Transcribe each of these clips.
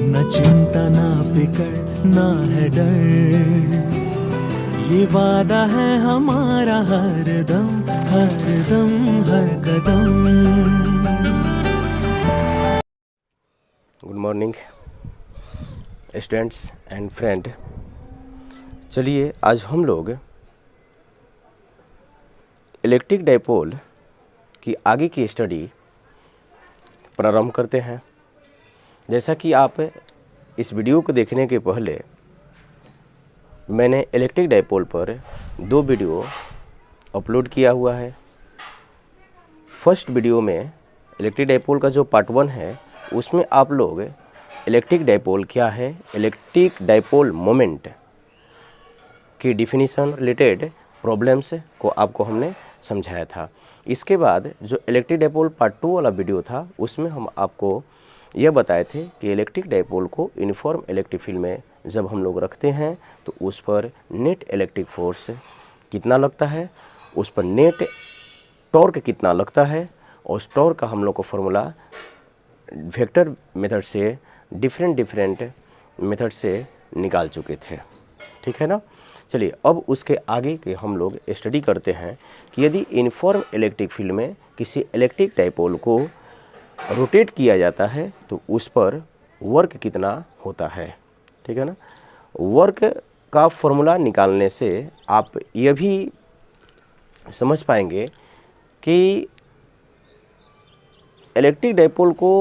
न चिंता ना फिकर ना है डर, ये वादा है हमारा हर दम हर कदम। Good morning students and friend. चलिए आज हम लोग इलेक्ट्रिक डाइपोल की आगे की स्टडी प्रारंभ करते हैं। जैसा कि आप इस वीडियो को देखने के पहले मैंने इलेक्ट्रिक डाइपोल पर 2 वीडियो अपलोड किया हुआ है। फर्स्ट वीडियो में इलेक्ट्रिक डाइपोल का जो पार्ट 1 है उसमें आप लोग इलेक्ट्रिक डाइपोल क्या है, इलेक्ट्रिक डाइपोल मोमेंट की डिफिनीशन रिलेटेड प्रॉब्लम्स को आपको हमने समझाया था। इसके बाद जो इलेक्ट्रिक डाइपोल पार्ट 2 वाला वीडियो था उसमें हम आपको यह बताए थे कि इलेक्ट्रिक डाइपोल को यूनिफॉर्म इलेक्ट्रिक फील्ड में जब हम लोग रखते हैं तो उस पर नेट इलेक्ट्रिक फोर्स कितना लगता है, उस पर नेट टॉर्क कितना लगता है, और उस टॉर्क का हम लोग को फॉर्मूला वेक्टर मेथड से डिफरेंट मेथड से निकाल चुके थे। ठीक है ना। चलिए अब उसके आगे के हम लोग स्टडी करते हैं कि यदि यूनिफॉर्म इलेक्ट्रिक फील्ड में किसी इलेक्ट्रिक डाइपोल को रोटेट किया जाता है तो उस पर वर्क कितना होता है। ठीक है ना। वर्क का फॉर्मूला निकालने से आप यह भी समझ पाएंगे कि इलेक्ट्रिक डाइपोल को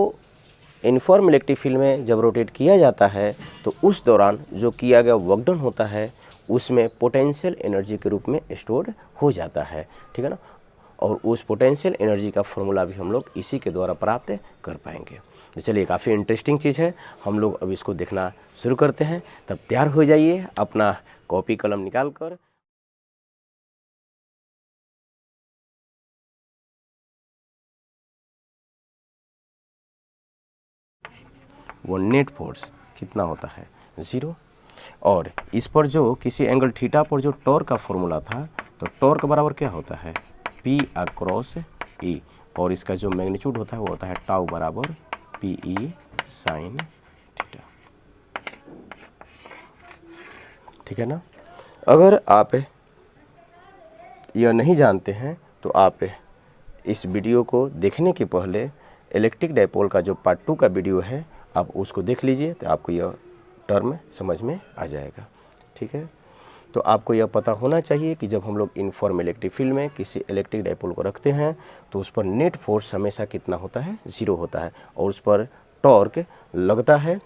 यूनिफॉर्म इलेक्ट्रिक फील्ड में जब रोटेट किया जाता है तो उस दौरान जो किया गया वर्क डन होता है उसमें पोटेंशियल एनर्जी के रूप में स्टोर हो जाता है। ठीक है ना। और उस पोटेंशियल एनर्जी का फॉर्मूला भी हम लोग इसी के द्वारा प्राप्त कर पाएंगे। तो चलिए काफ़ी इंटरेस्टिंग चीज़ है, हम लोग अब इसको देखना शुरू करते हैं। तब तैयार हो जाइए अपना कॉपी कलम निकाल कर। वो नेट फोर्स कितना होता है 0, और इस पर जो किसी एंगल थीटा पर जो टॉर्क का फॉर्मूला था तो टॉर्क बराबर क्या होता है P अक्रॉस E, और इसका जो मैग्नीट्यूड होता है वो होता है टाउ बराबर PE साइन थीटा। ठीक है ना। अगर आप यह नहीं जानते हैं तो आप इस वीडियो को देखने के पहले इलेक्ट्रिक डाइपोल का जो पार्ट 2 का वीडियो है आप उसको देख लीजिए तो आपको यह टर्म समझ में आ जाएगा। ठीक है। तो आपको यह पता होना चाहिए कि जब हम लोग यूनिफॉर्म इलेक्ट्रिक फील्ड में किसी इलेक्ट्रिक डाइपोल को रखते हैं तो उस पर नेट फोर्स हमेशा कितना होता है 0 होता है, और उस पर टॉर्क लगता है,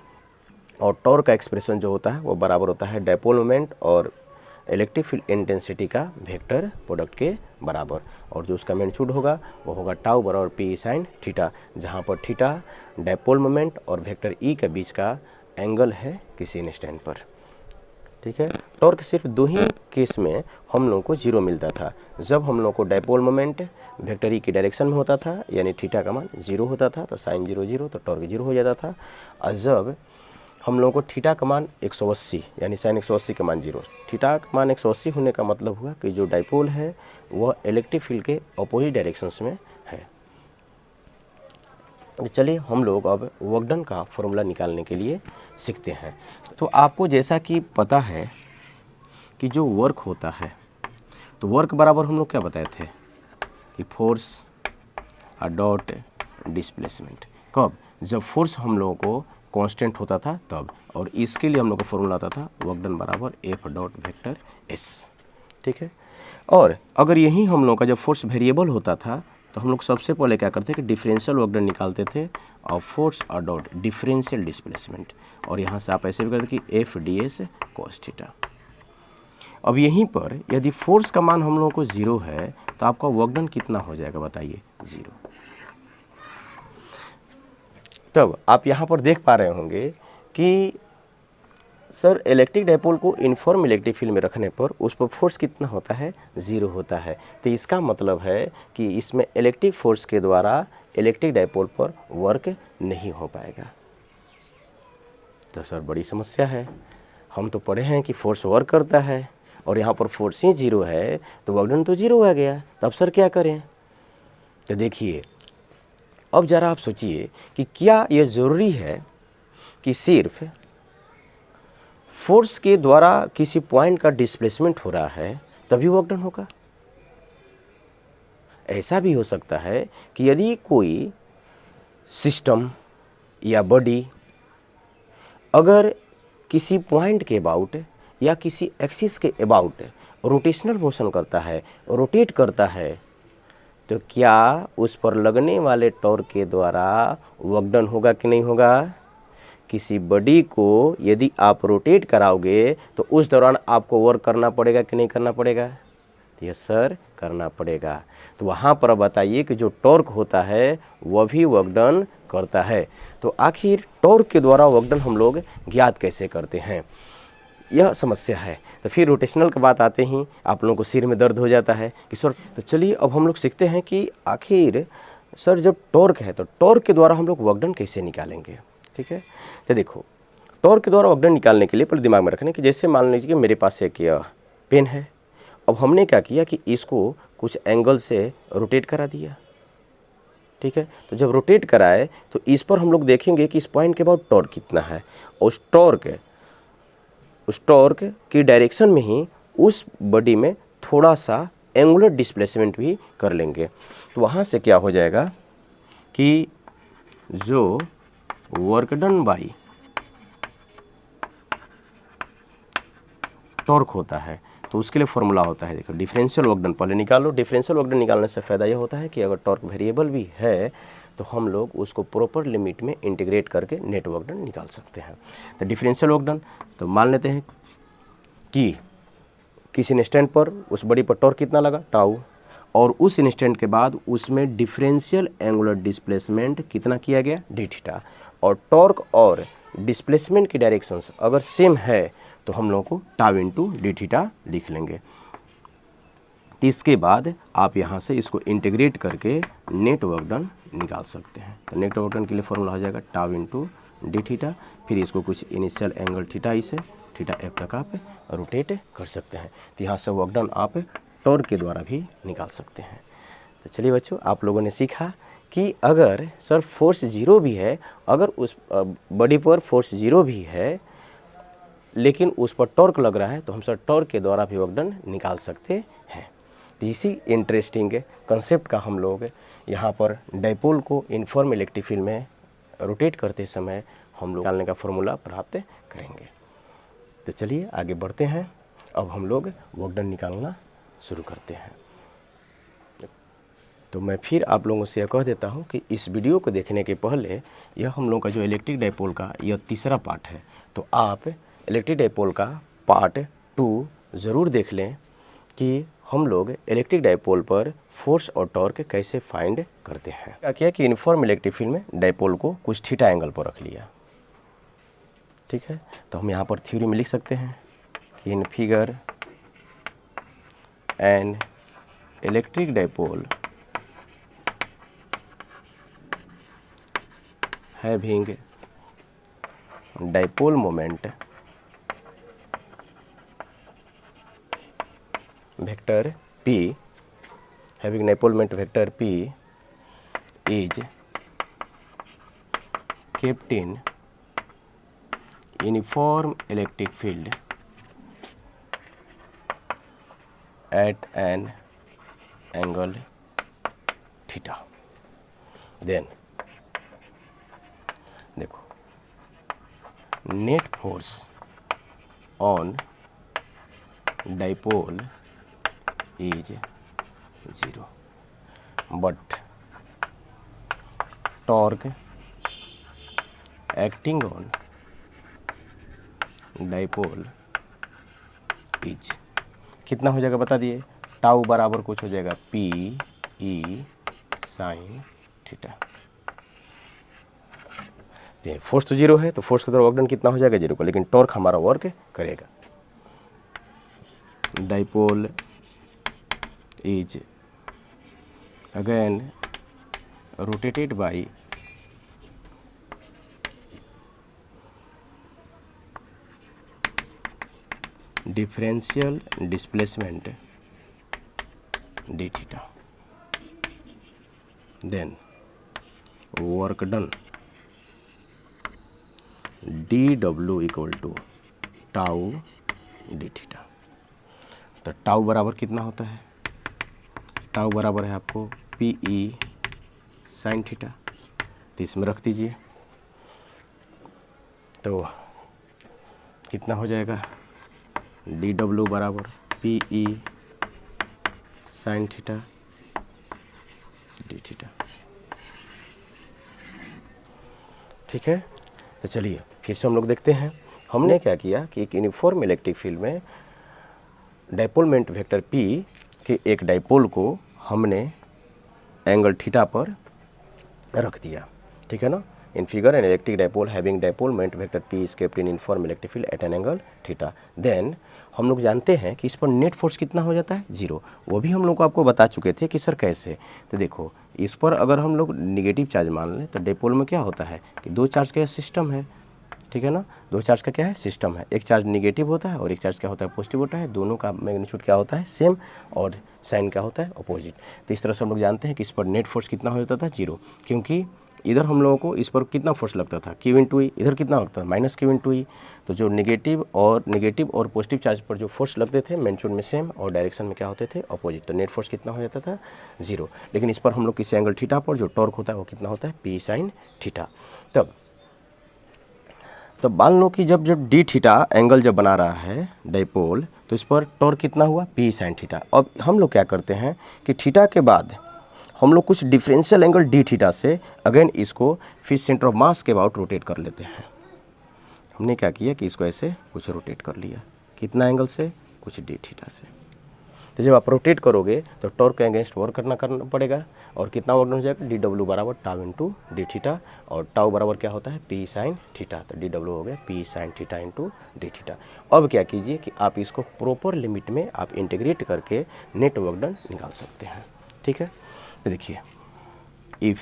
और टॉर्क का एक्सप्रेशन जो होता है वो बराबर होता है डाइपोल मोमेंट और इलेक्ट्रिक फील्ड इंटेंसिटी का वेक्टर प्रोडक्ट के बराबर, और जो उसका मैग्नीट्यूड होगा वो होगा टाउ बराबर P साइन थीटा, जहाँ पर थीटा डाइपोल मोमेंट और वेक्टर E के बीच का एंगल है किसी इंस्टेंट पर। ठीक है। टॉर्क सिर्फ 2 ही केस में हम लोगों को 0 मिलता था, जब हम लोगों को डाइपोल मोमेंट वेक्टर E की डायरेक्शन में होता था यानी थीटा का मान 0 होता था तो साइन 0 0 तो टॉर्क 0 हो जाता था, और जब हम लोगों को थीटा का मान 180 यानी साइन 180 का मान 0, थीटा का मान 180 होने का मतलब हुआ कि जो डाइपोल है वह इलेक्ट्रिक फील्ड के अपोजिट डायरेक्शंस में है। चलिए हम लोग अब वर्क डन का फॉर्मूला निकालने के लिए सीखते हैं। तो आपको जैसा कि पता है कि जो वर्क होता है तो वर्क बराबर हम लोग क्या बताए थे कि फोर्स डॉट डिस्प्लेसमेंट। कब? जब फोर्स हम लोगों को कांस्टेंट होता था तब, और इसके लिए हम लोग को फॉर्मूला आता था वर्क डन बराबर F डॉट वेक्टर S। ठीक है। और अगर यही हम लोग का जब फोर्स वेरिएबल होता था तो हम लोग सबसे पहले क्या करते कि डिफरेंशियल वर्क डन निकालते थे और फोर्स और डॉट डिफरेंशियल डिस्प्लेसमेंट, और यहाँ से आप ऐसे भी करते कि FDS cos थीटा। अब यहीं पर यदि फोर्स का मान हम लोगों को 0 है तो आपका वर्क डन कितना हो जाएगा बताइए 0। तब आप यहाँ पर देख पा रहे होंगे कि सर इलेक्ट्रिक डाइपोल को यूनिफॉर्म इलेक्ट्रिक फील्ड में रखने पर उस पर फोर्स कितना होता है 0 होता है। तो इसका मतलब है कि इसमें इलेक्ट्रिक फोर्स के द्वारा इलेक्ट्रिक डाइपोल पर वर्क नहीं हो पाएगा। तो सर बड़ी समस्या है, हम तो पढ़े हैं कि फोर्स वर्क करता है और यहाँ पर फोर्स ही 0 है तो वर्क डन तो 0 आ गया, तब सर क्या करें। तो देखिए अब ज़रा आप सोचिए कि क्या ये ज़रूरी है कि सिर्फ फोर्स के द्वारा किसी पॉइंट का डिस्प्लेसमेंट हो रहा है तभी वर्क डन होगा? ऐसा भी हो सकता है कि यदि कोई सिस्टम या बॉडी अगर किसी पॉइंट के अबाउट या किसी एक्सिस के अबाउट रोटेशनल मोशन करता है, रोटेट करता है, तो क्या उस पर लगने वाले टॉर्क के द्वारा वर्क डन होगा कि नहीं होगा? किसी बॉडी को यदि आप रोटेट कराओगे तो उस दौरान आपको वर्क करना पड़ेगा कि नहीं करना पड़ेगा? यस सर, करना पड़ेगा। तो वहाँ पर बताइए कि जो टॉर्क होता है वह भी वर्क डन करता है। तो आखिर टॉर्क के द्वारा वर्क डन हम लोग ज्ञात कैसे करते हैं, यह समस्या है। तो फिर रोटेशनल की बात आते ही आप लोगों को सिर में दर्द हो जाता है कि सर, तो चलिए अब हम लोग सीखते हैं कि आखिर सर जब टॉर्क है तो टॉर्क के द्वारा हम लोग वर्क डन कैसे निकालेंगे। ठीक है, तो देखो टॉर्क के द्वारा वर्क डन निकालने के लिए पहले दिमाग में रखना कि जैसे मान लीजिए कि मेरे पास एक पेन है। अब हमने क्या किया कि इसको कुछ एंगल से रोटेट करा दिया। ठीक है, तो जब रोटेट कराए तो इस पर हम लोग देखेंगे कि इस पॉइंट के बाद टॉर्क कितना है, और उस टॉर्क की डायरेक्शन में ही उस बॉडी में थोड़ा सा एंगुलर डिस्प्लेसमेंट भी कर लेंगे। तो वहाँ से क्या हो जाएगा कि जो वर्क डन बाई टॉर्क होता है तो उसके लिए फॉर्मूला होता है, देखो डिफरेंशियल वर्क डन पहले निकालो। डिफरेंशियल वर्क डन निकालने से फ़ायदा यह होता है कि अगर टॉर्क वेरिएबल भी है तो हम लोग उसको प्रॉपर लिमिट में इंटीग्रेट करके नेट वर्क डन निकाल सकते हैं। तो डिफरेंशियल वर्क डन, तो मान लेते हैं कि किसी इंस्टेंट पर उस बॉडी पर टॉर्क कितना लगा, टाउ, और उस इंस्टेंट के बाद उसमें डिफरेंशियल एंगुलर डिस्प्लेसमेंट कितना किया गया, डी थीटा। और टॉर्क और डिस्प्लेसमेंट की डायरेक्शंस अगर सेम है तो हम लोगों को टाउ इंटू डी थीटा लिख लेंगे। तो इसके बाद आप यहाँ से इसको इंटीग्रेट करके नेट वर्क डन निकाल सकते हैं। तो नेट वर्क डन के लिए फॉर्मूला हो जाएगा टाउ इंटू डी थीटा, फिर इसको कुछ इनिशियल एंगल थीटा इसे थीटा एफ तक आप रोटेट कर सकते हैं। तो यहाँ से वर्क डन आप टॉर्क के द्वारा भी निकाल सकते हैं। तो चलिए बच्चों, आप लोगों ने सीखा कि अगर सर फोर्स जीरो भी है, अगर उस बॉडी पर फोर्स जीरो भी है लेकिन उस पर टॉर्क लग रहा है तो हम सर टॉर्क के द्वारा भी वर्क डन निकाल सकते हैं। तो इसी इंटरेस्टिंग कंसेप्ट का हम लोग यहाँ पर डाइपोल को यूनिफॉर्म इलेक्ट्रिक फील्ड में रोटेट करते समय हम लोग निकालने का फॉर्मूला प्राप्त करेंगे। तो चलिए आगे बढ़ते हैं, अब हम लोग वर्क डन निकालना शुरू करते हैं। तो मैं फिर आप लोगों से यह कह देता हूँ कि इस वीडियो को देखने के पहले यह हम लोग का जो इलेक्ट्रिक डाइपोल का यह तीसरा पार्ट है, तो आप इलेक्ट्रिक डाइपोल का पार्ट 2 ज़रूर देख लें कि हम लोग इलेक्ट्रिक डाइपोल पर फोर्स और टॉर्क कैसे फाइंड करते हैं। क्या किया कि यूनिफॉर्म इलेक्ट्रिक फील्ड में डाइपोल को कुछ थीटा एंगल पर रख लिया। ठीक है, तो हम यहाँ पर थ्योरी में लिख सकते हैं कि इन figure an electric dipole having dipole moment vector p, having dipole moment vector p is kept in uniform electric field at an angle theta। then देखो net force on dipole is 0 but torque acting on dipole is कितना हो जाएगा बता दिए, tau बराबर कुछ हो जाएगा P E sine theta. Force तो 0 है तो फोर्स के द्वारा वर्क डन कितना हो जाएगा 0 का, लेकिन टॉर्क हमारा वर्क करेगा। Dipole is again rotated by differential displacement d theta. Then work done dw equal to tau d theta. तो टाउ बराबर कितना होता है, टाउ बराबर है आपको पी ई साइन थीटा। तो इसमें रख दीजिए, तो कितना हो जाएगा, डी डब्ल्यू बराबर P E sine theta D theta. ठीक है, तो चलिए फिर से हम लोग देखते हैं। हमने क्या किया कि एक यूनिफॉर्म इलेक्ट्रिक फील्ड में डाइपोल मोमेंट वेक्टर P के एक डाइपोल को हमने एंगल थीटा पर रख दिया। ठीक है ना। In figure an electric dipole having dipole moment vector P is kept in uniform electric field at an angle theta. Then हम लोग जानते हैं कि इस पर नेट फोर्स कितना हो जाता है, 0। वो भी हम लोग को आपको बता चुके थे कि सर कैसे। तो देखो इस पर अगर हम लोग निगेटिव चार्ज मान लें तो डाइपोल में क्या होता है कि दो चार्ज का सिस्टम है। ठीक है ना, दो चार्ज का क्या है, सिस्टम है। एक चार्ज निगेटिव होता है और एक चार्ज क्या होता है, पॉजिटिव होता है। दोनों का मैग्नीट्यूड क्या होता है, सेम, और साइन क्या होता है, अपोजिट। तो इस तरह से हम लोग जानते हैं कि इस पर नेट फोर्स कितना हो जाता था, 0, क्योंकि इधर हम लोगों को इस पर कितना फोर्स लगता था, Q इंटू ई। इधर कितना लगता था, माइनस Q इंटू ई। तो जो नेगेटिव और पॉजिटिव चार्ज पर जो फोर्स लगते थे मैग्नीट्यूड में सेम और डायरेक्शन में क्या होते थे, अपोजिट। तो नेट फोर्स कितना हो जाता था, 0। लेकिन इस पर हम लोग किसी एंगल थीटा पर जो टॉर्क होता है वो कितना होता है, P साइन थीटा। तब मान लो कि जब डी थीटा एंगल जब बना रहा है डाइपोल, तो इस पर टॉर्क कितना हुआ, P साइन थीटा। अब हम लोग क्या करते हैं कि थीटा के बाद हम लोग कुछ डिफरेंशियल एंगल डी थीटा से अगेन इसको फिर सेंटर ऑफ मास के अबाउट रोटेट कर लेते हैं। हमने क्या किया कि इसको ऐसे कुछ रोटेट कर लिया, कितना एंगल से, कुछ डी थीटा से। तो जब आप रोटेट करोगे तो टॉर्क के अगेंस्ट वर्क करना पड़ेगा, और कितना वर्क हो जाएगा, डी डब्ल्यू बराबर टाउ इंटू डी थीटा, और टाउ बराबर क्या होता है, P साइन थीटा। तो डी डब्ल्यू हो गया P sine theta into D theta. अब क्या कीजिए कि आप इसको प्रॉपर लिमिट में आप इंटीग्रेट करके नेट वर्क डन निकाल सकते हैं। ठीक है, तो देखिए, if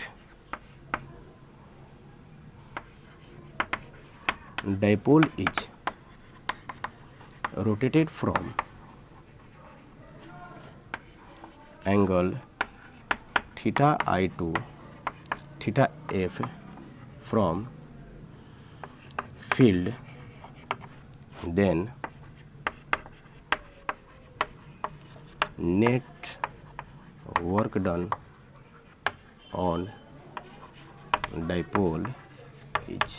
dipole is rotated from angle theta I to theta F from field, then net work done on dipole is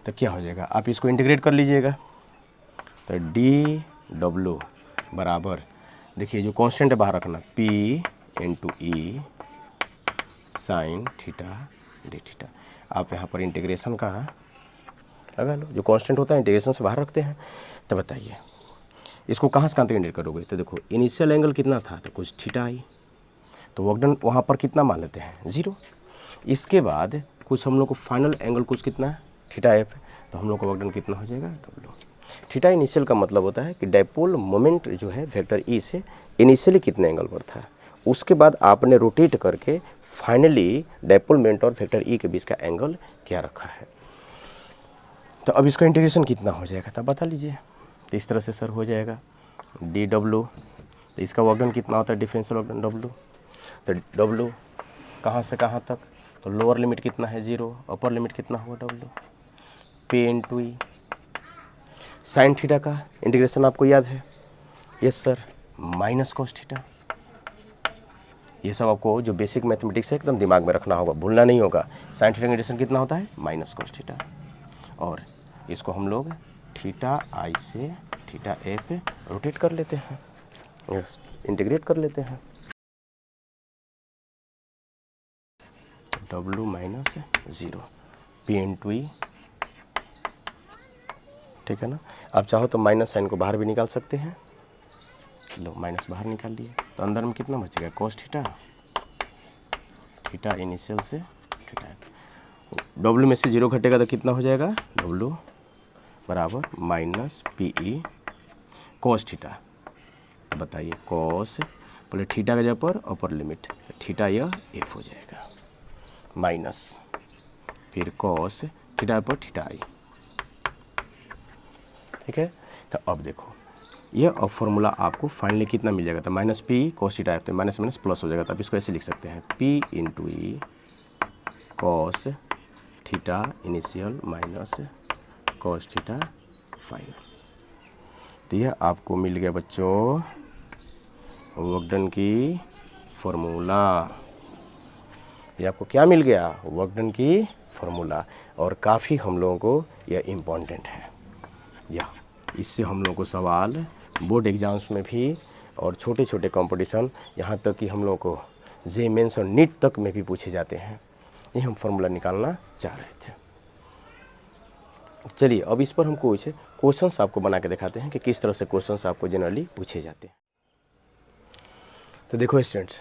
तो क्या हो जाएगा, आप इसको इंटीग्रेट कर लीजिएगा। तो डी डब्ल्यू बराबर, देखिए जो कांस्टेंट है बाहर रखना, P इंटू ई साइन थीटा डी थीटा। आप यहाँ पर इंटीग्रेशन का लगा लो, जो कांस्टेंट होता है इंटीग्रेशन से बाहर रखते हैं। तो बताइए इसको कहाँ से कहाँ तक इंटीग्रेट करोगे। तो देखो इनिशियल एंगल कितना था, तो कुछ थीटा आई, तो वर्क डन वहाँ पर कितना मान लेते हैं, 0। इसके बाद कुछ हम लोग को फाइनल एंगल कुछ कितना है, थीटा एफ, तो हम लोग को वर्क डन कितना हो जाएगा, डब्ल्यू। थीटा इनिशियल का मतलब होता है कि डाइपोल मोमेंट जो है वेक्टर ई से इनिशियली कितने एंगल पर था, उसके बाद आपने रोटेट करके फाइनली डाइपोल मोमेंट और वेक्टर ई के बीच का एंगल क्या रखा है। तो अब इसका इंटीग्रेशन कितना हो जाएगा, तब बता लीजिए। तो इस तरह से सर हो जाएगा डी डब्ल्यू, तो इसका वर्क डन कितना होता है, डिफरेंशियल वर्क डन डब्ल्यू। तो डब्ल्यू कहाँ से कहाँ तक, तो लोअर लिमिट कितना है, 0, अपर लिमिट कितना हुआ, डब्ल्यू। P इंटू ई साइन थीटा का इंटीग्रेशन आपको याद है, yes sir, minus cos theta. ये सब आपको जो बेसिक मैथमेटिक्स है एकदम दिमाग में रखना होगा, भूलना नहीं होगा। साइन थीटा का इंटीग्रेशन कितना होता है, माइनस कॉस थीटा, और इसको हम लोग थीटा आई से थीटा ए पे रोटेट कर लेते हैं, यस, इंटीग्रेट कर लेते हैं। डब्ल्यू माइनस 0, P इंटू ई, ठीक है ना। आप चाहो तो माइनस साइन को बाहर भी निकाल सकते हैं, लो माइनस बाहर निकाल लिए, तो अंदर में कितना बचेगा, कॉस थीटा, थीटा इनिशियल से थीटा। डब्ल्यू में से 0 घटेगा तो कितना हो जाएगा, डब्ल्यू बराबर minus P E cos theta. बताइए कॉस पहले थीटा का जगह पर अपर लिमिट थीटा यह एफ हो जाएगा, माइनस फिर कॉस थीटा पर थीटा आई। ठीक है, तो अब देखो यह अब फॉर्मूला आपको फाइनली कितना मिल जाएगा, तो माइनस पी कॉस थीटा, तो माइनस माइनस प्लस हो जाएगा। तो आप इसको ऐसे लिख सकते हैं, P into E cos theta initial minus cos theta final. तो यह आपको मिल गया बच्चों वर्क डन की फॉर्मूला। ये आपको क्या मिल गया, वर्क डन की फॉर्मूला। और काफ़ी हम लोगों को यह इम्पॉर्टेंट है, या इससे हम लोगों को सवाल बोर्ड एग्जाम्स में भी और छोटे छोटे कंपटीशन, यहाँ तक कि हम लोगों को जे मेंस और नीट तक में भी पूछे जाते हैं। ये हम फार्मूला निकालना चाह रहे थे। चलिए अब इस पर हम कुछ क्वेश्चंस आपको बना के दिखाते हैं कि किस तरह से क्वेश्चंस आपको जनरली पूछे जाते हैं। तो देखो स्टूडेंट्स,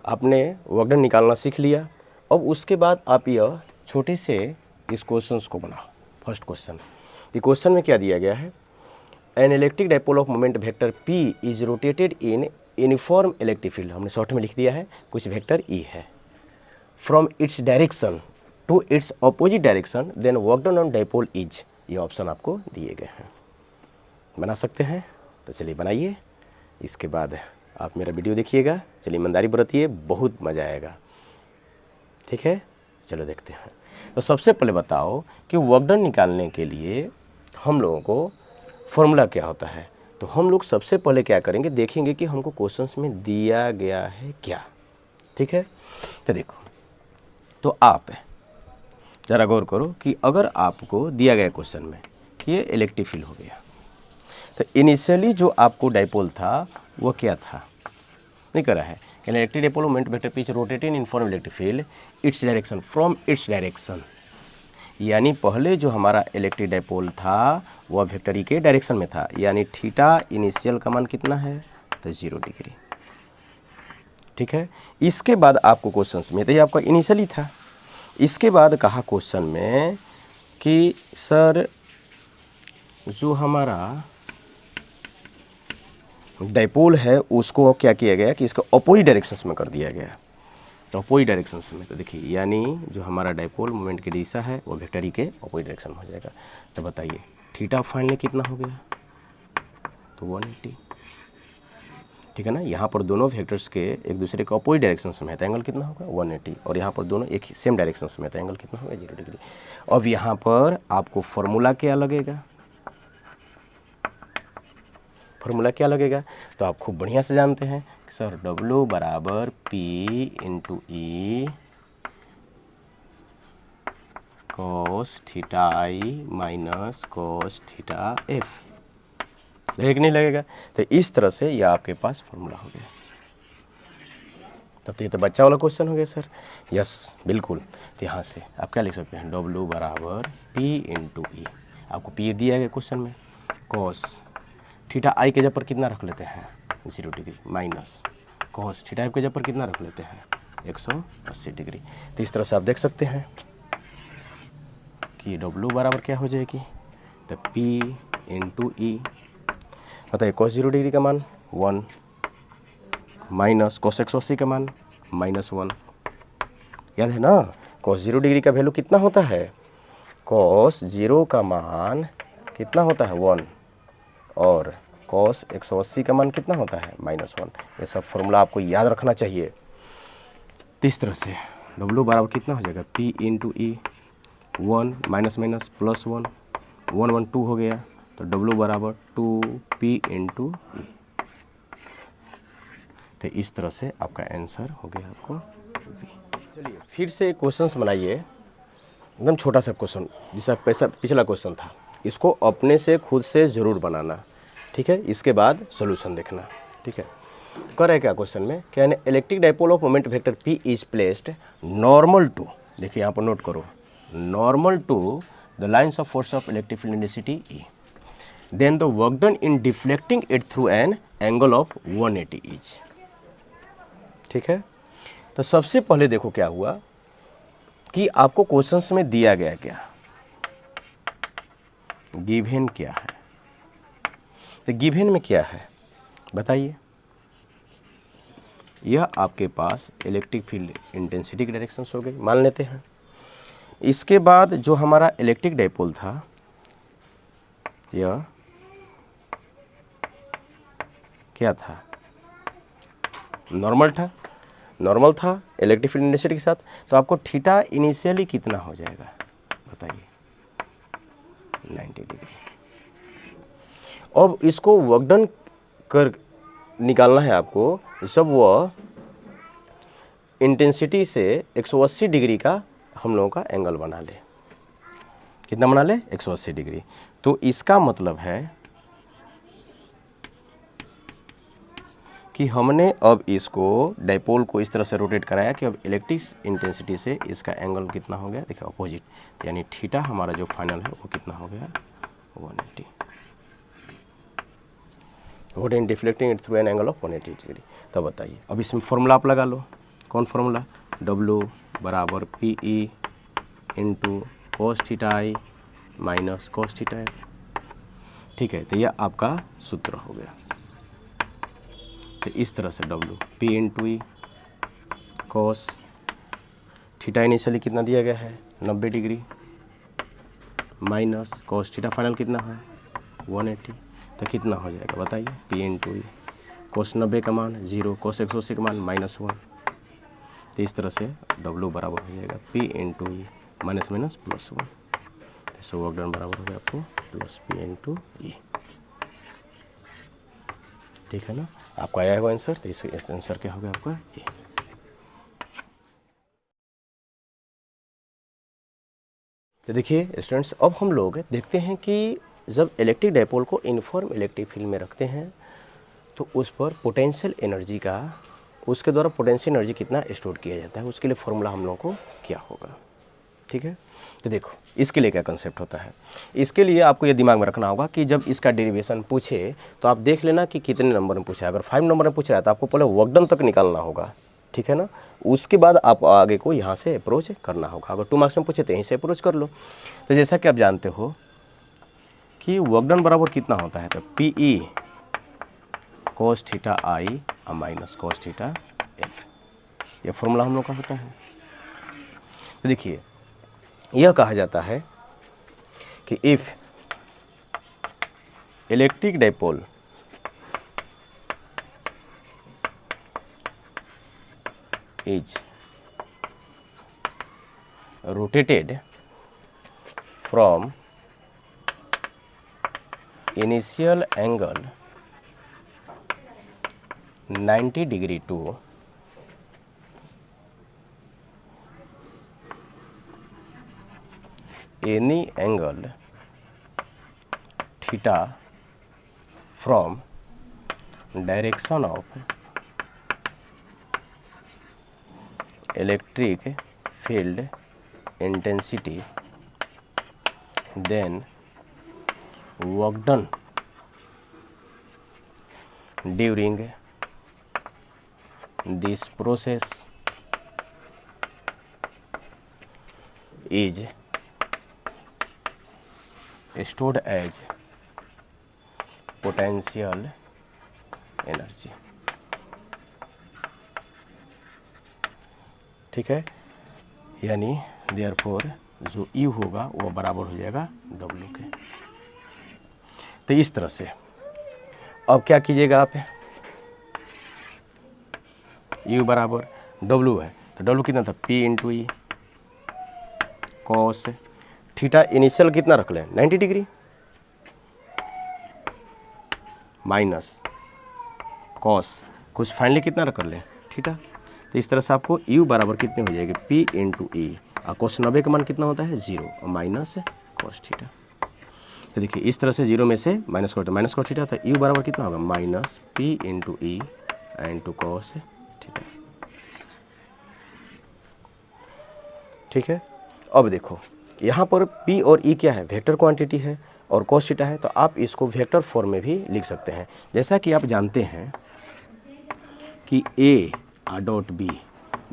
आपने वर्क डन निकालना सीख लिया। अब उसके बाद आप यह छोटे से इस क्वेश्चंस को बनाओ। फर्स्ट क्वेश्चन, ये क्वेश्चन में क्या दिया गया है, an electric dipole of moment vector P is rotated in uniform electric field, हमने शॉर्ट में लिख दिया है, कुछ वेक्टर ई है, from its direction to its opposite direction, then work done on dipole is. ये ऑप्शन आपको दिए गए हैं, बना सकते हैं। तो चलिए बनाइए, इसके बाद आप मेरा वीडियो देखिएगा। चलिए ईमानदारी बरतिए, बहुत मज़ा आएगा। ठीक है, चलो देखते हैं। तो सबसे पहले बताओ कि वर्क डन निकालने के लिए हम लोगों को फॉर्मूला क्या होता है। तो हम लोग सबसे पहले क्या करेंगे, देखेंगे कि हमको क्वेश्चंस में दिया गया है क्या। ठीक है, तो देखो, तो आप ज़रा गौर करो कि अगर आपको दिया गया क्वेश्चन में कि ये इलेक्ट्रिक फील्ड हो गया, तो इनिशियली जो आपको डाइपोल था वो क्या था, नहीं करा है कि electric dipole moment vector P is rotating in uniform electric field its direction from its direction, यानी पहले जो हमारा इलेक्ट्रिक डाइपोल था वह वेक्टर ई के डायरेक्शन में था, यानी थीटा इनिशियल का मान कितना है, तो 0 डिग्री। ठीक है, इसके बाद आपको क्वेश्चन में, तो ये आपका इनिशियली था। इसके बाद कहा क्वेश्चन में कि सर जो हमारा डाइपोल है उसको क्या किया गया कि इसको अपोजिट डायरेक्शंस में कर दिया गया, तो अपोजिट डायरेक्शंस में। तो देखिए, यानी जो हमारा डाइपोल मोमेंट की दिशा है वो वेक्टर ई के अपोजिट डायरेक्शन में हो जाएगा। तो बताइए थीटा फाइनली कितना हो गया, तो 180। ठीक है ना, यहाँ पर दोनों वेक्टर्स के एक दूसरे के अपोजिट डायरेक्शंस में है, तो एंगल कितना होगा 180, और यहाँ पर दोनों एक सेम डायरेक्शंस में है, तो एंगल कितना होगा 0 डिग्री। अब यहाँ पर आपको फॉर्मूला क्या लगेगा, फॉर्मूला क्या लगेगा, तो आप खूब बढ़िया से जानते हैं कि सर W बराबर P into E cos theta I minus cos theta F, लगेगा कि नहीं लगेगा। तो इस तरह से यह आपके पास फॉर्मूला हो गया। तब तो ये तो बच्चा वाला क्वेश्चन हो गया सर, यस बिल्कुल। तो यहाँ से आप क्या लिख सकते हैं, W बराबर P इंटू ई, आपको P दिया गया क्वेश्चन में, कॉस थीटा आई के जगह पर कितना रख लेते हैं 0 degree, minus cos theta F के जगह पर कितना रख लेते हैं 180 डिग्री। तो इस तरह से आप देख सकते हैं कि W बराबर क्या हो जाएगी, तो P इंटू ई, बताइए कॉस 0 डिग्री का मान 1 माइनस कॉस 180 का मान -1, याद है ना। कॉस 0 डिग्री का वैल्यू कितना होता है, कॉस 0 का मान कितना होता है 1, और कॉस 180 का मान कितना होता है -1। ये सब फॉर्मूला आपको याद रखना चाहिए। तो इस तरह से W बराबर कितना हो जाएगा, P इंटू ई, 1 माइनस माइनस प्लस 1, 1 1 2 हो गया, तो W बराबर 2P इंटू ई। तो इस तरह से आपका आंसर हो गया आपको V। चलिए फिर से क्वेश्चंस बनाइए, एकदम छोटा सा क्वेश्चन जिसका पिछला क्वेश्चन था, इसको अपने से खुद से ज़रूर बनाना। ठीक है, इसके बाद सॉल्यूशन देखना। ठीक है, कर है क्या क्वेश्चन में, क्या है, electric dipole of moment vector P is placed normal to, देखिए यहाँ पर नोट करो, normal to the lines of force of electric field intensity E, then the work done in deflecting it through an angle of 180 is. ठीक है, तो सबसे पहले देखो क्या हुआ कि आपको क्वेश्चंस में दिया गया क्या, गिवन क्या है। तो गिवन में क्या है बताइए, यह आपके पास इलेक्ट्रिक फील्ड इंटेंसिटी की डायरेक्शंस हो गई, मान लेते हैं। इसके बाद जो हमारा इलेक्ट्रिक डाइपोल था, यह क्या था, नॉर्मल था इलेक्ट्रिक फील्ड इंटेंसिटी के साथ, तो आपको थीटा इनिशियली कितना हो जाएगा बताइए, 90 डिग्री। अब इसको वर्क डन कर निकालना है आपको, जब वह इंटेंसिटी से 180 डिग्री का हम लोगों का एंगल बना ले। कितना बना ले, 180 डिग्री। तो इसका मतलब है कि हमने अब इसको डाइपोल को इस तरह से रोटेट कराया कि अब इलेक्ट्रिक इंटेंसिटी से इसका एंगल कितना हो गया, देखिए अपोजिट, यानी थीटा हमारा जो फाइनल है वो कितना हो गया, 180। What in deflecting it through an angle of 180 degree. तब बताइए, अब इसमें फॉर्मूला आप लगा लो। कौन फॉर्मूला, W बराबर PE into cos theta I minus cos theta F. ठीक है, तो यह आपका सूत्र हो गया। तो इस तरह से W P इंटू ई cos थीटा इनिशियली कितना दिया गया है, 90 degree, minus cos theta final कितना है, 180। तो कितना हो जाएगा बताइए, P इंटू ई cos 90 का मान 0, cos 180 का मान -1। तो इस तरह से W बराबर हो जाएगा P into E minus minus plus 1। So work done बराबर हो गया आपको प्लस P इंटू ई। ठीक है ना, आपको आया है आंसर। तो इस आंसर क्या हो गया आपका ये। तो देखिए स्टूडेंट्स, अब हम लोग देखते हैं कि जब इलेक्ट्रिक डाइपोल को यूनिफॉर्म इलेक्ट्रिक फील्ड में रखते हैं तो उस पर पोटेंशियल एनर्जी का, उसके द्वारा पोटेंशियल एनर्जी कितना स्टोर किया जाता है, उसके लिए फॉर्मूला हम लोगों को क्या होगा। ठीक है, तो देखो इसके लिए क्या कंसेप्ट होता है। इसके लिए आपको ये दिमाग में रखना होगा कि जब इसका डेरिवेशन पूछे तो आप देख लेना कि कितने नंबर में पूछा है। अगर 5 नंबर में पूछ रहा है तो आपको पहले वर्क डन तक निकालना होगा। ठीक है ना, उसके बाद आप आगे को यहाँ से अप्रोच करना होगा। अगर 2 मार्क्स में पूछे तो यहीं से अप्रोच कर लो। तो जैसा कि आप जानते हो कि वर्क डन बराबर कितना होता है, तो PE cos theta I minus cos theta F, ये फॉर्मूला हम लोग का होता है। तो देखिए यह कहा जाता है कि if electric dipole is rotated from initial angle 90 degree to any angle theta from direction of electric field intensity, then work done during this process is stored as potential energy। ठीक है, यानी देयरफॉर जो U होगा वो बराबर हो जाएगा W के। तो इस तरह से अब क्या कीजिएगा आप, U बराबर W है तो W कितना था, P इंटू ई cos थीटा इनिशियल कितना रख लें, 90 डिग्री, माइनस cos कुछ फाइनली कितना रख लें, थीटा। तो इस तरह से आपको U बराबर कितनी हो जाएगी, P इंटू ई, और cos 90 का मान कितना होता है 0, और माइनस cos थीटा। तो देखिए इस तरह से 0 में से माइनस cos थीटा, तो U बराबर कितना होगा, minus P into E into cos theta. ठीक है, अब देखो यहाँ पर P और E क्या है, वेक्टर क्वांटिटी है और cos थीटा है, तो आप इसको वेक्टर फॉर्म में भी लिख सकते हैं। जैसा कि आप जानते हैं कि A डॉट B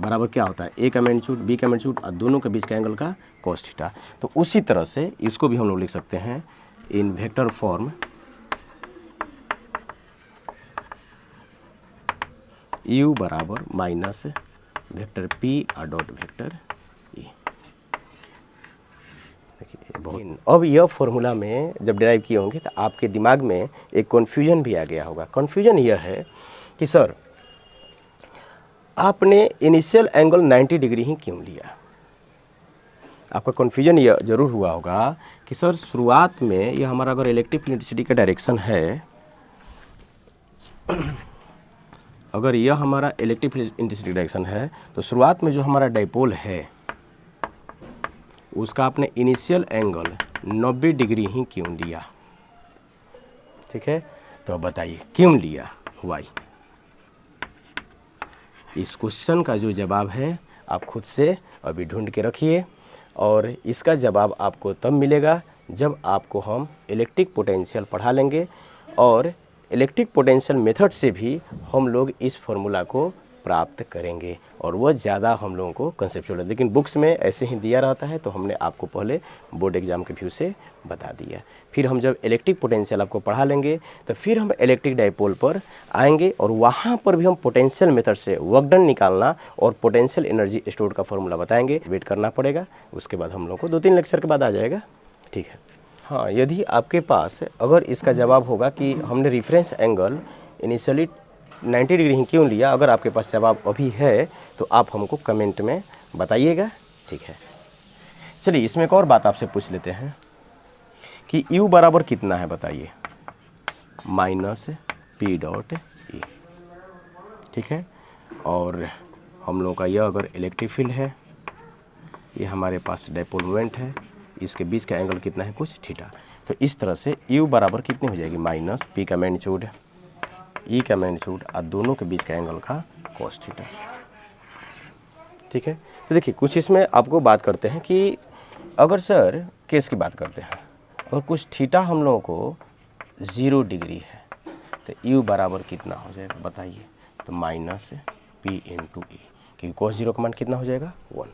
बराबर क्या होता है, A का मैग्नीट्यूड B का मैग्नीट्यूड और दोनों के बीच का एंगल का cos थीटा। तो उसी तरह से इसको भी हम लोग लिख सकते हैं इन वेक्टर फॉर्म U बराबर minus vector P dot vector E। देखिए बहुत अब यह फॉर्मूला में जब डिराइव किए होंगे तो आपके दिमाग में एक कन्फ्यूजन भी आ गया होगा। कन्फ्यूजन यह है कि सर आपने इनिशियल एंगल 90 डिग्री ही क्यों लिया। आपका कन्फ्यूजन यह जरूर हुआ होगा कि सर शुरुआत में यह हमारा अगर इलेक्ट्रिक इलेक्ट्रिसिटी का डायरेक्शन है, अगर यह हमारा इलेक्ट्रिक इलेक्ट्रिसिटी डायरेक्शन है तो शुरुआत में जो हमारा डाइपोल है उसका आपने इनिशियल एंगल 90 डिग्री ही क्यों लिया। ठीक है, तो बताइए क्यों लिया, वाई। इस क्वेश्चन का जो जवाब है आप खुद से अभी ढूंढ के रखिए और इसका जवाब आपको तब मिलेगा जब आपको हम इलेक्ट्रिक पोटेंशियल पढ़ा लेंगे और इलेक्ट्रिक पोटेंशियल मेथड से भी हम लोग इस फॉर्मूला को प्राप्त करेंगे और वह ज़्यादा हम लोगों को कंसेप्चुअल है। लेकिन बुक्स में ऐसे ही दिया रहता है तो हमने आपको पहले बोर्ड एग्जाम के व्यू से बता दिया। फिर हम जब इलेक्ट्रिक पोटेंशियल आपको पढ़ा लेंगे तो फिर हम इलेक्ट्रिक डाइपोल पर आएंगे और वहाँ पर भी हम पोटेंशियल मेथड से वर्क डन निकालना और पोटेंशियल एनर्जी स्टोर का फॉर्मूला बताएंगे। वेट करना पड़ेगा, उसके बाद हम लोग को 2-3 लेक्चर के बाद आ जाएगा। ठीक है, हाँ, यदि आपके पास अगर इसका जवाब होगा कि हमने रेफरेंस एंगल इनिशियली 90 डिग्री ही क्यों लिया, अगर आपके पास जवाब अभी है तो आप हमको कमेंट में बताइएगा। ठीक है, चलिए इसमें एक और बात आपसे पूछ लेते हैं कि U बराबर कितना है बताइए, -P.E। ठीक है, और हम लोग का यह अगर इलेक्ट्रिक फील्ड है, ये हमारे पास डाइपोल मोमेंट है, इसके बीच का एंगल कितना है, कुछ थीटा। तो इस तरह से U बराबर कितनी हो जाएगी, -P का मैग्नीट्यूड, E का मैग्नीट्यूड और दोनों के बीच का एंगल का cos थीटा। ठीक है, तो देखिए कुछ इसमें आपको बात करते हैं कि अगर सर केस की बात करते हैं, अगर कुछ थीटा हम लोगों को 0 डिग्री है तो U बराबर कितना हो जाएगा बताइए, तो -P × E, क्योंकि cos 0 का मान कितना हो जाएगा, 1।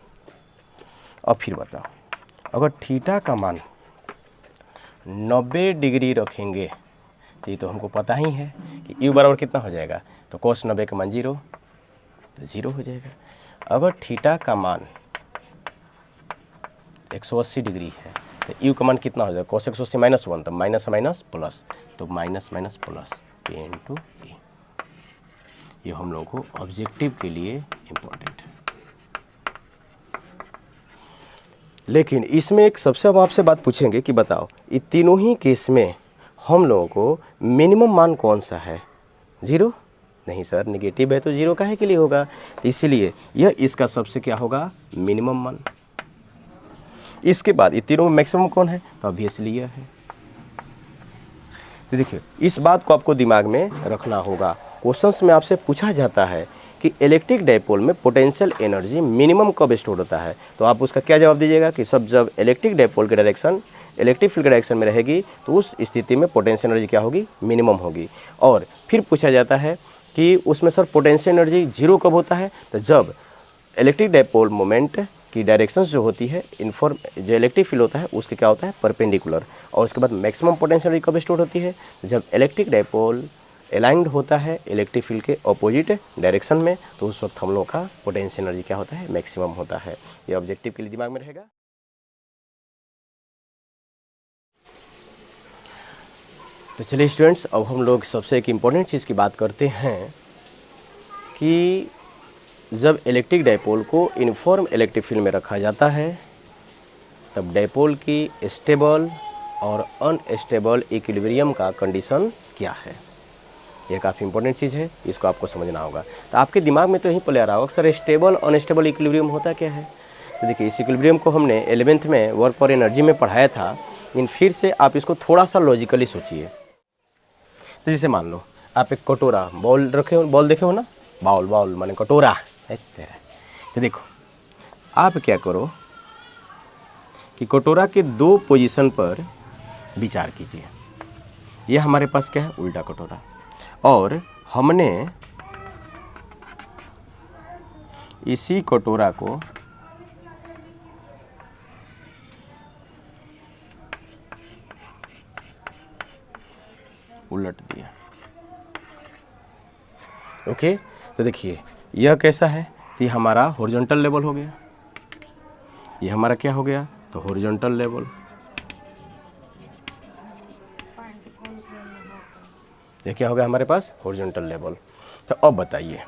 अब फिर बताओ अगर थीटा का मान 90 डिग्री रखेंगे तो ये तो हमको पता ही है कि U बराबर कितना हो जाएगा, तो cos 90 का मान 0, तो 0 हो जाएगा। अगर थीटा का मान 180 डिग्री है तो U का मान कितना हो जाएगा, cos 180 -1, तो माइनस माइनस प्लस, तो minus minus plus P × E। ये हम लोगों को ऑब्जेक्टिव के लिए इम्पोर्टेंट है। लेकिन इसमें एक सबसे अब आपसे बात पूछेंगे कि बताओ ये तीनों ही केस में हम लोगों को मिनिमम मान कौन सा है, 0? नहीं सर, नेगेटिव है तो 0 काहे के लिए होगा, तो इसीलिए यह इसका सबसे क्या होगा, मिनिमम मान। इसके बाद ये तीनों में मैक्सिमम कौन है, तो ऑब्वियसली यह है। तो देखिए इस बात को आपको दिमाग में रखना होगा। क्वेश्चंस में आपसे पूछा जाता है कि इलेक्ट्रिक डाइपोल में पोटेंशियल एनर्जी मिनिमम कब स्टोर होता है, तो आप उसका क्या जवाब दीजिएगा कि सब जब इलेक्ट्रिक डाइपोल की डायरेक्शन इलेक्ट्रिक फील्ड के डायरेक्शन में रहेगी तो उस स्थिति में पोटेंशियल एनर्जी क्या होगी, मिनिमम होगी। और फिर पूछा जाता है कि उसमें सर पोटेंशियल एनर्जी 0 कब होता है, तो जब इलेक्ट्रिक डाइपोल मोमेंट की डायरेक्शन जो होती है जो इलेक्ट्रिक फील्ड होता है उसके क्या होता है, परपेंडिकुलर। और उसके बाद मैक्सिमम पोटेंशियल एनर्जी कब स्टोर होती है, जब इलेक्ट्रिक डाइपोल अलाइंड होता है इलेक्ट्रिक फील्ड के अपोजिट डायरेक्शन में, तो उस वक्त हम लोग का पोटेंशियल एनर्जी क्या होता है, मैक्सिमम होता है। ये ऑब्जेक्टिव के लिए दिमाग में रहेगा। तो चलिए स्टूडेंट्स, अब हम लोग सबसे एक इम्पॉर्टेंट चीज़ की बात करते हैं कि जब इलेक्ट्रिक डाइपोल को यूनिफॉर्म इलेक्ट्रिक फील्ड में रखा जाता है तब डाइपोल की स्टेबल और अनस्टेबल इक्विलिब्रियम का कंडीशन क्या है। यह काफ़ी इंपॉर्टेंट चीज़ है, इसको आपको समझना होगा। तो आपके दिमाग में तो यही पहले आ रहा होगा सर स्टेबल अनस्टेबल इक्विलिब्रियम होता क्या है। तो देखिए इस इक्विलिब्रियम को हमने 11th में वर्क फॉर एनर्जी में पढ़ाया था, लेकिन फिर से आप इसको थोड़ा सा लॉजिकली सोचिए। तो जैसे मान लो आप एक कटोरा बॉल रखे हो, बॉल देखे हो ना, बाउल माने कटोरा है तेरा। तो देखो आप क्या करो कि कटोरा के 2 पोजीशन पर विचार कीजिए। ये हमारे पास क्या है, उल्टा कटोरा, और हमने इसी कटोरा को उलट दिया। ओके, तो देखिए यह कैसा है, तो ये हमारा हॉरिजॉन्टल लेवल हो गया, ये हमारा क्या हो गया, तो हॉरिजॉन्टल लेवल। ये क्या हो गया हमारे पास, हॉरिजॉन्टल लेवल। तो अब बताइए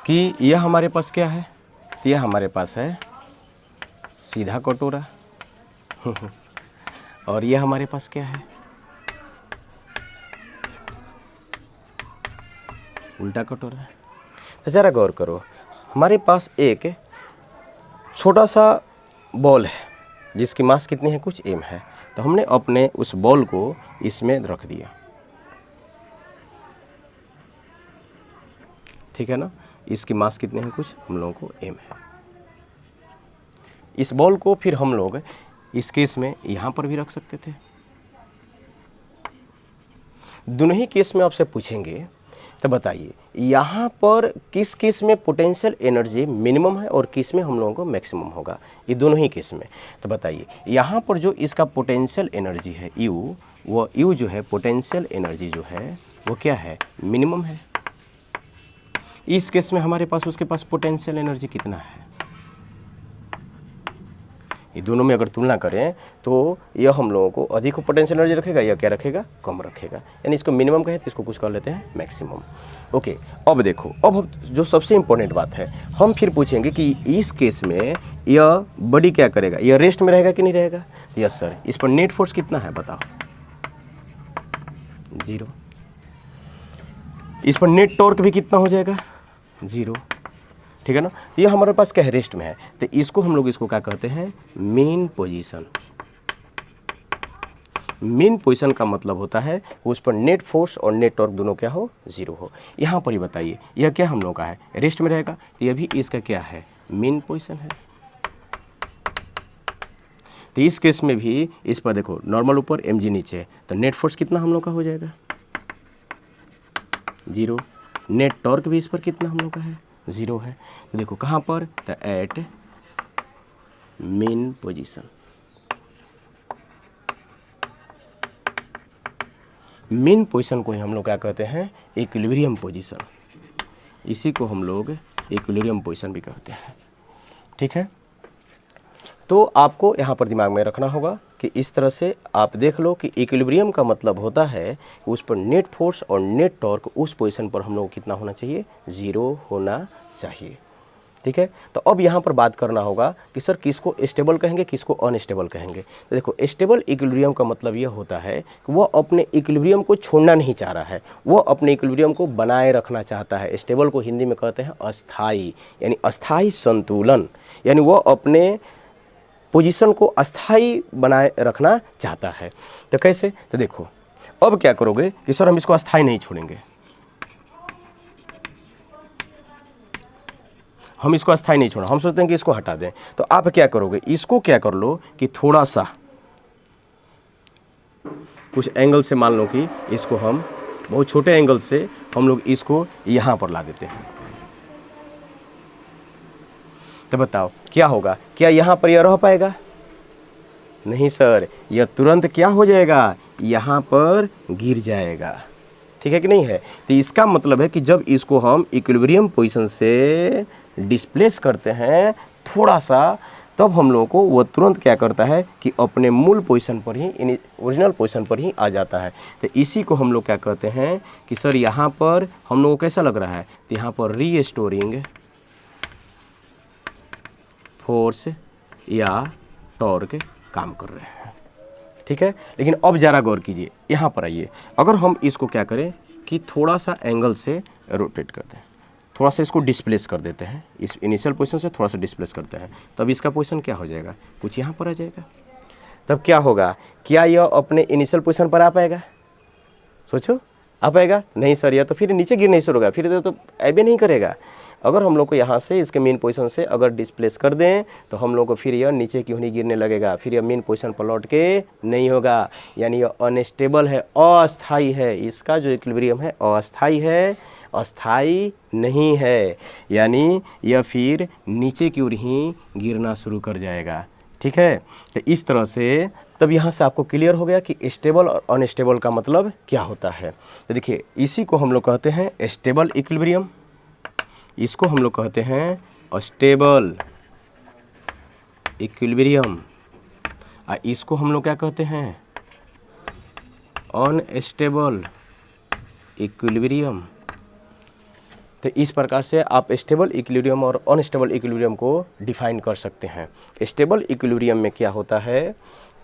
कि यह हमारे पास क्या है, यह हमारे पास है सीधा कटोरा और यह हमारे पास क्या है, उल्टा कटोरा। तो ज़रा गौर करो, हमारे पास एक छोटा सा बॉल है जिसकी मास कितनी है, कुछ m है। तो हमने अपने उस बॉल को इसमें रख दिया, ठीक है ना। इसकी मास कितने हैं, कुछ हम लोगों को m है। इस बॉल को फिर हम लोग इस केस में यहाँ पर भी रख सकते थे। दोनों ही केस में आपसे पूछेंगे, तो बताइए यहाँ पर किस केस में पोटेंशियल एनर्जी मिनिमम है और किस में हम लोगों को मैक्सिमम होगा, ये दोनों ही केस में। तो बताइए यहाँ पर जो इसका पोटेंशियल एनर्जी है U, वो U जो है पोटेंशियल एनर्जी जो है वो क्या है, मिनिमम है। इस केस में हमारे पास उसके पास पोटेंशियल एनर्जी कितना है, ये दोनों में अगर तुलना करें तो यह हम लोगों को अधिक पोटेंशियल एनर्जी रखेगा, या क्या रखेगा, कम रखेगा। यानी इसको मिनिमम कहें तो इसको कुछ कर लेते हैं मैक्सिमम। ओके, अब देखो, अब जो सबसे इम्पोर्टेंट बात है, हम फिर पूछेंगे कि इस केस में यह बॉडी क्या करेगा, यह रेस्ट में रहेगा कि नहीं रहेगा। यस सर, इस पर नेट फोर्स कितना है बताओ, 0। इस पर नेट टॉर्क भी कितना हो जाएगा, 0, ठीक है ना। तो ये हमारे पास क्या है, रेस्ट में है। तो इसको हम लोग इसको क्या कहते हैं, मीन पोजीशन। मीन पोजीशन का मतलब होता है उस पर नेट फोर्स और नेट टॉर्क दोनों क्या हो, 0 हो। यहाँ पर ही बताइए यह क्या हम लोग का है, रेस्ट में रहेगा, तो यह भी इसका क्या है, मीन पोजीशन है। तो इस केस में भी इस पर देखो नॉर्मल ऊपर mg नीचे, तो नेट फोर्स कितना हम लोग का हो जाएगा, 0। नेट टॉर्क भी इस पर कितना हम लोग का है, 0 है। तो देखो कहाँ पर, तो at mean position. Mean position को ही हम लोग क्या कहते हैं, इक्विलिब्रियम पोजीशन। इसी को हम लोग इक्विलिब्रियम पोजीशन भी कहते हैं, ठीक है। तो आपको यहाँ पर दिमाग में रखना होगा कि इस तरह से आप देख लो कि इक्विलिब्रियम का मतलब होता है कि उस पर नेट फोर्स और नेट टॉर्क उस पोजीशन पर हम लोग को कितना होना चाहिए, 0 होना चाहिए, ठीक है। तो अब यहाँ पर बात करना होगा कि सर किसको स्टेबल कहेंगे, किसको अनस्टेबल कहेंगे। तो देखो स्टेबल इक्विलिब्रियम का मतलब यह होता है कि वो अपने इक्विलिब्रियम को छोड़ना नहीं चाह रहा है, वो अपने इक्विलिब्रियम को बनाए रखना चाहता है। स्टेबल को हिंदी में कहते हैं अस्थाई, यानी अस्थाई संतुलन, यानी वो अपने पोजीशन को अस्थाई बनाए रखना चाहता है। तो कैसे, तो देखो अब क्या करोगे कि सर हम इसको अस्थाई नहीं छोड़ेंगे, हम इसको अस्थाई नहीं छोड़ा, हम सोचते हैं कि इसको हटा दें। तो आप क्या करोगे, इसको क्या कर लो कि थोड़ा सा कुछ एंगल से, मान लो कि इसको हम बहुत छोटे एंगल से हम लोग इसको यहाँ पर ला देते हैं। तो बताओ क्या होगा, क्या यहाँ पर यह रह पाएगा, नहीं सर, यह तुरंत क्या हो जाएगा, यहाँ पर गिर जाएगा, ठीक है कि नहीं है। तो इसका मतलब है कि जब इसको हम इक्विलिब्रियम पोजीशन से डिस्प्लेस करते हैं थोड़ा सा, तब हम लोगों को वो तुरंत क्या करता है कि अपने मूल पोजीशन पर ही, ओरिजिनल पोजीशन पर ही आ जाता है। तो इसी को हम लोग क्या कहते हैं कि सर यहाँ पर हम लोगों को कैसा लग रहा है, तो यहाँ पर रीस्टोरिंग फोर्स या टॉर्क काम कर रहे हैं, ठीक है। लेकिन अब ज़रा गौर कीजिए, यहाँ पर आइए, अगर हम इसको क्या करें कि थोड़ा सा एंगल से रोटेट करते हैं, थोड़ा सा इसको डिस्प्लेस कर देते हैं, इस इनिशियल पोजीशन से थोड़ा सा डिस्प्लेस करते हैं, तब इसका पोजीशन क्या हो जाएगा, कुछ यहाँ पर आ जाएगा। तब क्या होगा, क्या यह अपने इनिशियल पोजीशन पर आ पाएगा, सोचो आ पाएगा, नहीं सर यह तो फिर नीचे गिरने शुरू होगा, फिर तो ऐबे नहीं करेगा। अगर हम लोग को यहाँ से इसके मेन पोजीशन से अगर डिस्प्लेस कर दें तो हम लोग को फिर यह नीचे क्यों नहीं गिरने लगेगा, फिर यह मेन पोजीशन पर लौट के नहीं होगा, यानी यह अनस्टेबल है, अस्थाई है। इसका जो इक्विलिब्रियम है अस्थाई है, अस्थाई नहीं है, यानी यह फिर नीचे की ओर ही गिरना शुरू कर जाएगा, ठीक है। तो इस तरह से तब यहाँ से आपको क्लियर हो गया कि स्टेबल और अनस्टेबल का मतलब क्या होता है। तो देखिए इसी को हम लोग कहते हैं स्टेबल इक्विलिब्रियम, इसको हम लोग कहते हैं स्टेबल इक्विलिब्रियम, और इसको हम लोग क्या कहते हैं, अनस्टेबल इक्विलिब्रियम। तो इस प्रकार से आप स्टेबल इक्विलिब्रियम और अनस्टेबल इक्विलिब्रियम को डिफाइन कर सकते हैं। स्टेबल इक्विलिब्रियम में क्या होता है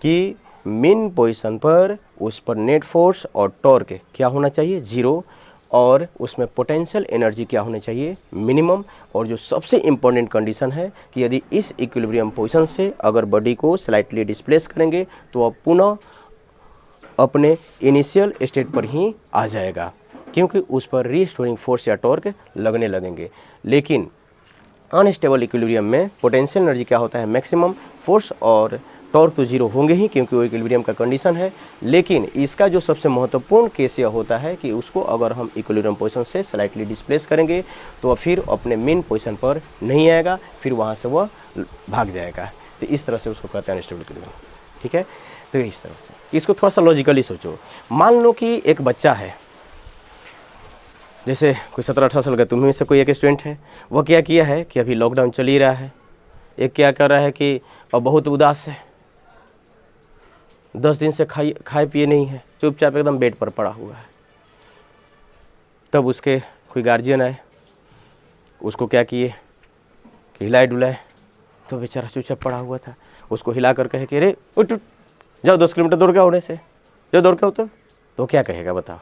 कि मेन पोजीशन पर उस पर नेट फोर्स और टॉर्क क्या होना चाहिए, जीरो, और उसमें पोटेंशियल एनर्जी क्या होनी चाहिए, मिनिमम। और जो सबसे इम्पोर्टेंट कंडीशन है कि यदि इस इक्विलिब्रियम पोजीशन से अगर बॉडी को स्लाइटली डिस्प्लेस करेंगे तो वह पुनः अपने इनिशियल स्टेट पर ही आ जाएगा, क्योंकि उस पर रीस्टोरिंग फोर्स या टॉर्क लगने लगेंगे। लेकिन अनस्टेबल इक्विलिब्रियम में पोटेंशियल एनर्जी क्या होता है, मैक्सिमम, फोर्स और टॉर्क तो जीरो होंगे ही क्योंकि वो इक्विलिब्रियम का कंडीशन है। लेकिन इसका जो सबसे महत्वपूर्ण केस यह होता है कि उसको अगर हम इक्विलिब्रियम पोजीशन से स्लाइटली डिस्प्लेस करेंगे तो फिर अपने मेन पोजीशन पर नहीं आएगा, फिर वहाँ से वह भाग जाएगा। तो इस तरह से उसको कहते हैं अनस्टेबल इक्विलिब्रियम। ठीक है, तो इस तरह से इसको थोड़ा सा लॉजिकली सोचो। मान लो कि एक बच्चा है, जैसे कोई 17-18 साल का तुम में से कोई एक स्टूडेंट है, वह क्या किया है कि अभी लॉकडाउन चल ही रहा है, एक क्या कर रहा है कि अब बहुत उदास है, 10 दिन से खाए पिए नहीं है, चुपचाप एकदम बेड पर पड़ा हुआ है। तब उसके कोई गार्जियन आए, उसको क्या किए कि हिलाए डुलाए, तो बेचारा चुपचाप पड़ा हुआ था। उसको हिला कर कहे कि अरे उठ उठ, जाओ 10 किलोमीटर दौड़ के होने से, जो दौड़ के हो तो क्या कहेगा बताओ,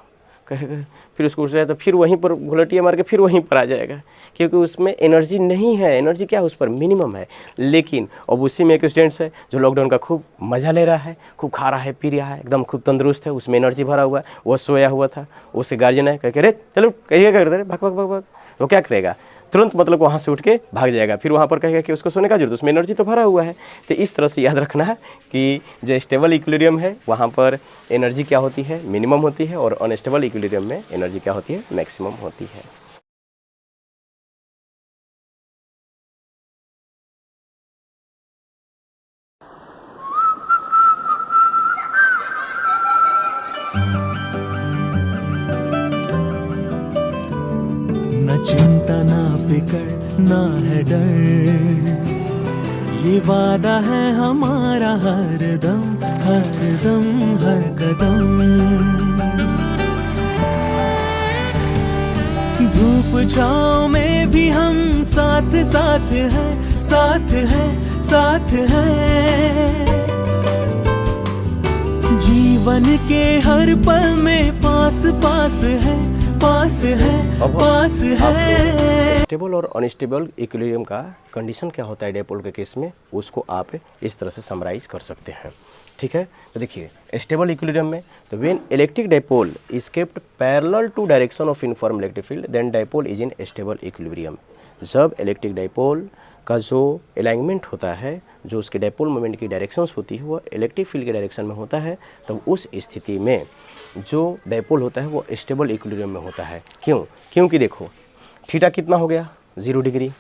कहेगा फिर उसको उठ जाए तो फिर वहीं पर घुलटिया मार के फिर वहीं पर आ जाएगा, क्योंकि उसमें एनर्जी नहीं है। एनर्जी क्या है, उस पर मिनिमम है। लेकिन अब उसी में एक स्टूडेंट है जो लॉकडाउन का खूब मज़ा ले रहा है, खूब खा रहा है, पी रहा है, एकदम खूब तंदुरुस्त है, उसमें एनर्जी भरा हुआ है, वो सोया हुआ था। उससे गार्जियन है, कहे अरे चलो कहिए क्या करते, भाग भाग भाग भाग, वो क्या करेगा, तुरंत मतलब वहाँ से उठ के भाग जाएगा। फिर वहाँ पर कहेगा कि उसको सोने का जरूरत, उसमें एनर्जी तो भरा हुआ है। तो इस तरह से याद रखना है कि जो स्टेबल इक्विलिब्रियम है वहाँ पर एनर्जी क्या होती है, मिनिमम होती है, और अनस्टेबल इक्विलिब्रियम में एनर्जी क्या होती है, मैक्सिमम होती है। न चिंता ना फिकर ना है डर, ये वादा है हमारा हर दम हर कदम। धूप छाँव में भी हम साथ साथ हैं, साथ हैं, साथ हैं। जीवन के हर पल में पास पास है, पास है, पास है। स्टेबल और अनस्टेबल इक्विलिब्रियम का कंडीशन क्या होता है डायपोल के केस में, उसको आप इस तरह से समराइज कर सकते हैं। ठीक है, तो देखिए स्टेबल इक्विलिब्रियम में तो when electric dipole is kept parallel to direction of uniform electric field then dipole is in stable equilibrium. जब इलेक्ट्रिक डायपोल का जो अलाइनमेंट होता है, जो उसके डायपोल मोमेंट की डायरेक्शंस होती है वो इलेक्ट्रिक फील्ड के डायरेक्शन में होता है, तब उस स्थिति में जो डायपोल होता है वो स्टेबल इक्विलिब्रियम में होता है। क्यों? क्योंकि देखो थीटा कितना हो गया, 0 डिग्री,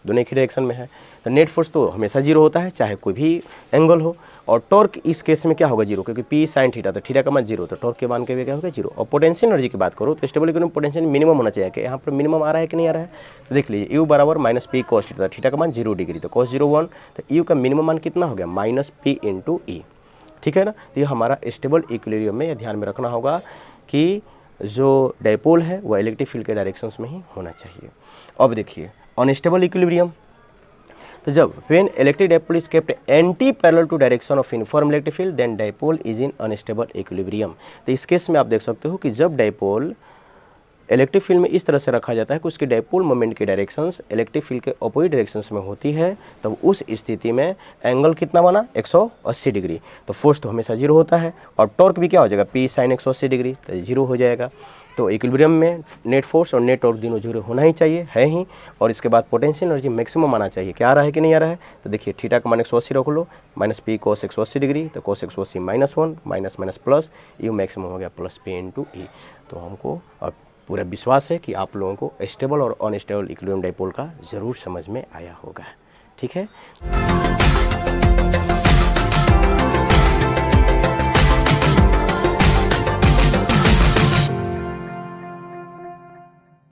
दोनों एक ही डायरेक्शन में है, तो नेट फोर्स तो हमेशा 0 होता है चाहे कोई भी एंगल हो। और टॉर्क इस केस में क्या होगा, 0, क्योंकि पी साइन थीटा, तो थीटा का मान 0, तो टॉर्क के मान के क्या होगा 0। और पोटेंशियल एनर्जी की बात करो तो स्टेबल इक्विलिब्रियम पोटेंशियल मिनिमम होना चाहिए, कि यहाँ पर मिनिमम आ रहा है कि नहीं आ रहा है। तो देख लीजिए यू बराबर minus P cos theta, theta का मान 0 डिग्री, तो कॉस 0 1, तो यू का मिनिमम मान कितना हो गया, माइनस पी इंटू ई। ठीक है ना, तो ये हमारा स्टेबल इक्विलिब्रियम में ध्यान में रखना होगा कि जो डायपोल है वह इलेक्ट्रिक फील्ड के डायरेक्शंस में ही होना चाहिए। अब देखिए अनस्टेबल इक्विलिब्रियम, तो जब when electric dipole is kept anti parallel to direction of uniform electric field then dipole is in unstable equilibrium. तो इस केस में आप देख सकते हो कि जब डायपोल इलेक्ट्रिक फील्ड में इस तरह से रखा जाता है कि उसके डायपोल मोमेंट की डायरेक्शंस इलेक्ट्रिक फील्ड के अपोजिट डायरेक्शंस में होती है, तब उस स्थिति में एंगल कितना बना, 180 डिग्री। तो फोर्स तो हमेशा 0 होता है, और टॉर्क भी क्या हो जाएगा, पी साइन 180 डिग्री, तो 0 हो जाएगा। तो इक्विलिब्रियम में नेट फोर्स और नेट टॉर्क दोनों 0 होना ही चाहिए, है ही। और इसके बाद पोटेंशियल एनर्जी मैक्सिमम आना चाहिए, क्या आ रहा है कि नहीं आ रहा है। तो देखिए थीटा का मान 180 रख लो, माइनस पी कॉस 180 डिग्री, तो cos 180 -1 minus minus plus, you maximum हो गया प्लस पी इंटू ई। तो हमको अब पूरा विश्वास है कि आप लोगों को स्टेबल और अनस्टेबल इक्विलिब्रियम डायपोल का ज़रूर समझ में आया होगा। ठीक है।